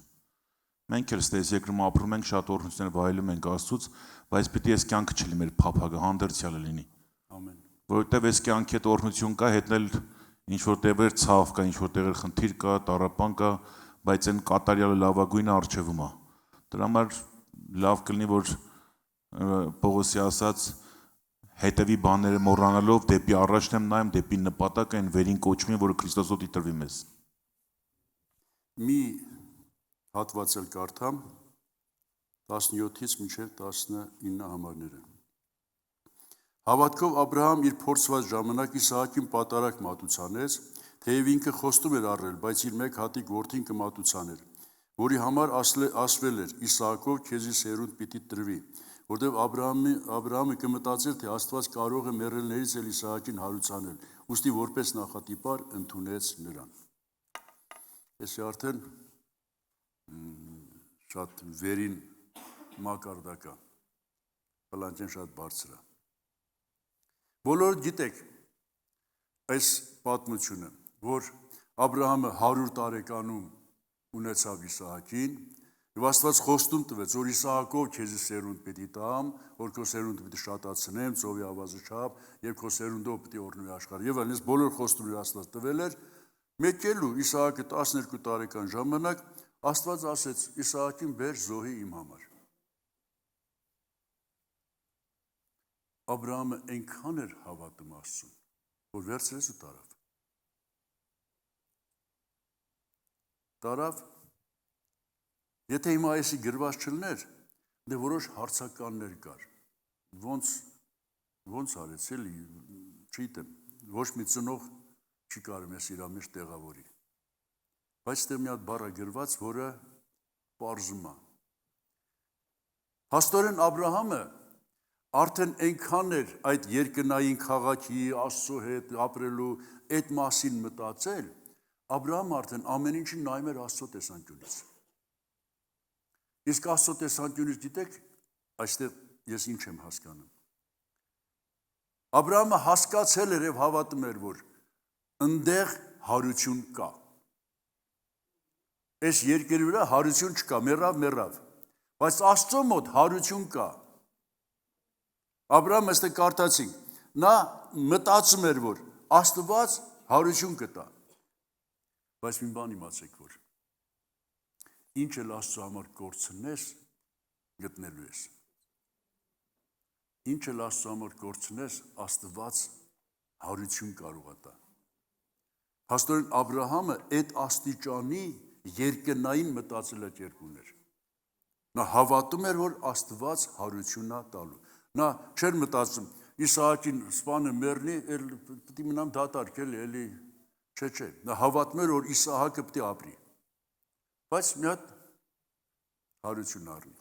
Մենք էլ ստես երկրում ապրում ենք, շատ օրհնություններ վայելում ենք Աստծուց, բայց պիտի այս կյանքը չլինի մեր փափագը, հանդերձյալը լինի։ Ամեն։ Որովհետև այս կյանքի հետ օրհնություն կա, հետնել ինչ որ տեղեր ցավ կա, ինչ որ տեղեր խնդիր կա, տառապան կա, բայց այն կատարյալը լավագույնը արժևում է։ Դրա համար լավ կլինի, որ Պողոսի ասած հետևի բաները մոռանալով դեպի առաջն եմ նայում, դեպի նպատակը այն վերին կոչումին, որը Քրիստոսով դիտրվի մեզ։ Մի հատված էլ կարդամ 17-ից մինչև 19 համարները։ Հավատքով Աբրահամ իր փորձված ժամանակ Իսահակին պատարակ մատուցանեց, թեև ինքը խոստում էր առել, բայց իր մեկ հատիկ որդին կմատուցաներ, որի համար ասվել էր Իսահակով քեզի սերունդ պիտի տրվի, որտեղ Աբրահամը կմտածեր, թե Աստված կարող է մեռելներից էլ Իսահակին հարուցանել, ուստի որպես նախատիպար ընդունեց նրան։ Այսի արդեն շատ վերին մակարդակա, պլանջեն շատ բարձր է։ Բոլորը գիտեք այս պատմությունը, որ Աբրահամը 100 տարեկանում ունեցավ Իսահակին, եւ Աստված խոստում տվեց, որ Իսահակով քեզի սերունդ պիտի տամ, որ քո սերունդը պիտի շատացնեմ, ծովի ավազը չափ, եւ քո սերունդով պիտի օրհնվի աշխարհը։ Եվ այլնս բոլոր խոստումները Աստված տվել էր, մեկելու Իսահակը 12 տարեկան ժամանակ Աստված ասեց Իսահակին բեր զոհի իմ համար։ Աբրահամը այնքան էր հավատում Աստծուն, որ վերցրեց ու տարավ, եթե հիմա այսի գրված չլներ, դե որոշ հարցականներ կար, ոնց արեց էլի, չգիտեմ, ոչ մի ծնող չի կարում ես իրա մեջ տեղավորի, բայց դե մի հատ բառ է գրված, որը պարզում է։ Հաստորեն Աբրահամը արդեն այնքան էր այդ երկնային քաղաքի, Աստծո հետ ապրելու այդ մասին մտածել, Աբրահամը արդեն ամեն ինչին նայում էր Աստծո տեսանկյունից։ Իսկ Աստծո տեսանկյունից գիտեք, այստեղ ես ինչ եմ հասկանում։ Աբրահամը հասկացել էր եւ հավատում էր, որ ընդեղ հարություն կա։ Այս երկրի վրա հարություն չկա, մեռավ, բայց Աստծո մոտ հարություն կա։ Աբրահամը այստեղ կարդացինք, նա մտածում էր, որ Աստված հարություն կտա։ Բայց մի բան իմացեք, որ ինչ էլ Աստծո համար կորցնես, գտնելու ես։ ինչ էլ Աստծո համար կորցնես, Աստված հարություն կարող է տա։ Փաստորեն Աբրահամը այդ աստիճանի երկնային մտածելակերպ ուներ։ Նա հավատում էր, որ Աստված հարությունն է տալու։ Նա չէր մտածում, Իսահակին սպանը մեռնի, պետք է մնամ դատարկ էլի, չէ։ Նա հավատում էր, որ Իսահակը պետք է ապրի։ Բայց մի հատ հարություն առնի։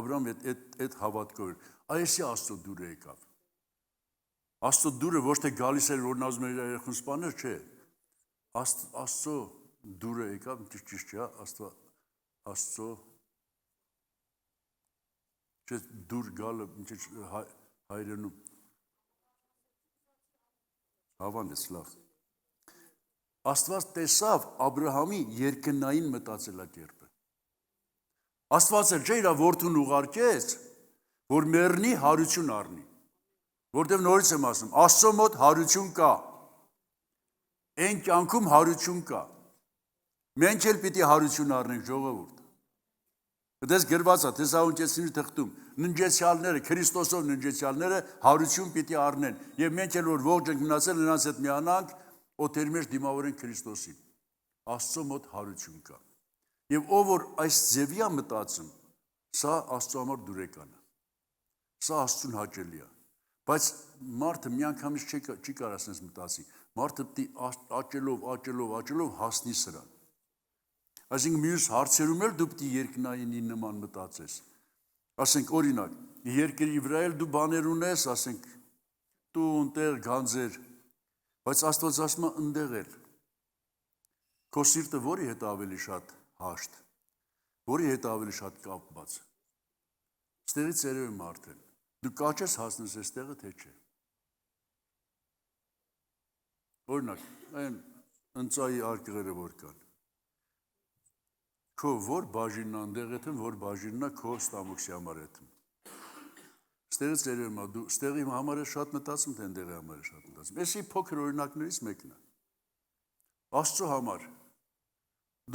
Աբրահամը այդ հավատքով էր։ Այսի Աստծո դուրը եկավ։ Աստծո դուրը ոչ թե գալիս էր, որ նա ուզում էր իր երեխուն սպանել, չէ։ Աստծո դուրը եկավ, ճիշտ չէ, Աստծո չէ դուր գալը հայրենում հավանես լավ։ Աստված տեսավ Աբրահամի երկնային մտածելակերպը։ Աստված էլ չէ իր որդուն ուղարկեց, որ մեռնի հարություն առնի։ Որտեվ նորից եմ ասում, Աստծո մոտ հարություն կա։ Այն կյանքում հարություն կա։ Մենք էլ պիտի հարություն առնենք, ժողովուրդ։ Դες գրված է Թեսաղոնիկեցիների թղթում, ննջեցյալները, Քրիստոսով ննջեցյալները հարություն պիտի առնեն, եւ մենք էլ որ ողջ ենք մնացել, նրանց հետ միանանք, օթերի մեջ դիմավորենք Քրիստոսին։ Աստծո մոտ հարություն կա։ Եվ ով որ այս ձևի է մտածում, սա Աստծո համար դուրեկան է։ Սա Աստծուն հաճելի է։ Բայց մարդը միանգամից չի կարող ասես մտածի։ Մարդը պիտի աճելով հասնի սրան։ Այսինքն մյուս հարցերում էլ դու պիտի երկնայինի նման մտածես։ Ասենք օրինակ, երկրի վրա էլ դու բաներ ունես, ասենք տուն, տեղ, գանձեր, բայց Աստված ասում է ընդեղ էլ։ Քո սիրտը որի հետ ավելի շատ հաշտ, որի հետ ավելի շատ կապված։ Ստեղից երևում եմ արդեն։ Դու կաճես հասնես այստեղը, թե չէ։ Օրինակ, այն ընծայի արկղերը որ կան։ Քո որ բաժինն անդեղ եթում, որ բաժինն է քո ստամոքսի համար եթում։ Ստեղից երևում է, դու ստեղի համար է շատ մտածում, թե ընդեղի համար է շատ մտածում։ Էսի փոքր օրինակներից մեկն է։ Աստծո համար։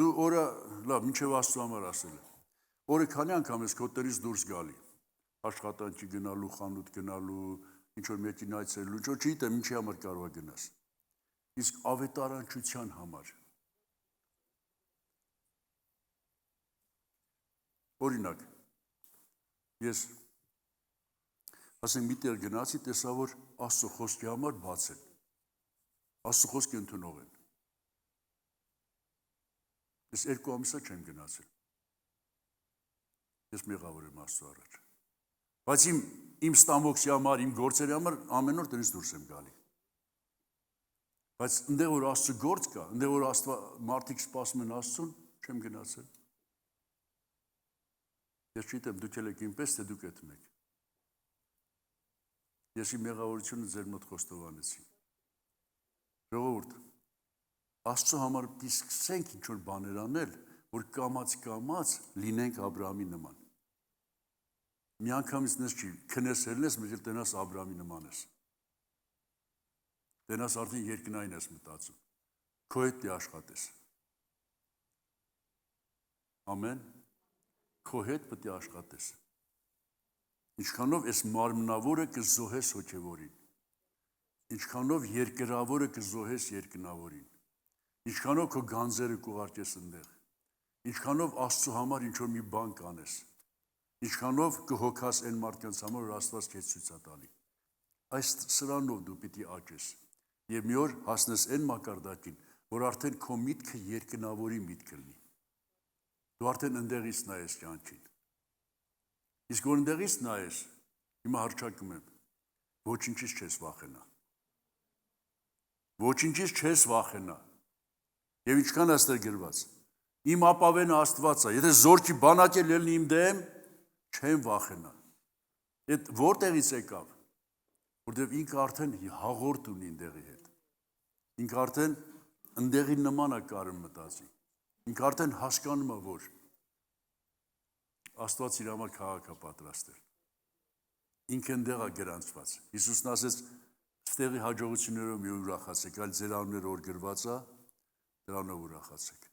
Դու օրը, լավ, մինչև Աստծո համար ասել է։ Օրը քանի անգամ ես քո տնից դուրս գալի։ Աշխատանքի գնալու, խանութ գնալու, ինչ-որ մեկին այցելելու, ինչ-որ չգիտեմ, ինչի համար կարող է գնաս։ Իսկ ավետարանչության համար։ Օրինակ, ես ասենք մի տեղ գնացի, տեսա, որ Աստծո խոսքի համար բաց են։ Աստծո խոսքի ընդունող են։ Ես 2 ամիսա չեմ գնացել։ Ես մեղավոր եմ Աստծո առաջ։ Բայց իմ ստամոքսի համար, իմ գործերի համար ամեն օր տնից դուրս եմ գալի։ Բայց ընդեղ որ Աստծո գործ կա, ընդեղ որ մարդիկ սպասում են Աստծուն, չեմ գնացել։ Ես չգիտեմ, դուք եք ինպես, թե դուք եք մեկ։ Ես իմ մեղավորությունը ձեր մոտ խոստովանեցի։ Ժողովուրդ, Աստծո համար պիտի սկսենք ինչ-որ բաներ անել, որ կամաց լինենք Աբրահամի նման։ Միանգամից նես չի, քնեսելն ես, մեկ էլ տենաս Աբրահամի նման ես։ Տենաս արդեն երկնային ես մտածում։ Քո հետ դի աշխատես։ Ամեն։ Քո հետ պետք է աշխատես։ Ինչքանով այս մարմնավորը կզոհես հոգևորին։ Ինչքանով երկրավորը կզոհես երկնավորին։ Ինչքանով քո գանձերը կուղարկես ընդեղ։ Ինչքանով Աստծո համար ինչ-որ մի բան կանես։ Ինչքանով կհոգաս այն մարդկանց համար, որ Աստված քեզ ցույց է տալի։ Այս սրանով դու պիտի աճես։ Եվ մի օր հասնես այն մակարդակին, որ արդեն քո միտքը երկնավորի միտք լինի։ Դու արդեն ընդեղից նայես կյանքին։ Իսկ որ ընդեղից նայես, հիմա հռչակում եմ, ոչինչից չես վախենա։ Ոչինչից չես վախենա։ Եվ ինչքան աստեղ գրված։ Իմ ապավենը Աստված է, եթե զորքի բանակ էլ ելնի իմ դեմ, չեմ վախենա։ Այդ որտեղից եկավ։ Որտեղ ինքը արդեն հաղորդ ունի ընդեղի հետ։ Ինքը արդեն ընդեղի նման է կարում մտածի։ Ինքը արդեն հասկանում է, որ Աստված իր համար քաղաք է պատրաստել։ Ինքը ընդեղ է գրանցված։ Հիսուսն ասեց, ստեղի հաջողություններով մի ուրախացեք, այլ ձեր անունները որ գրված է, դրանով ուրախացեք։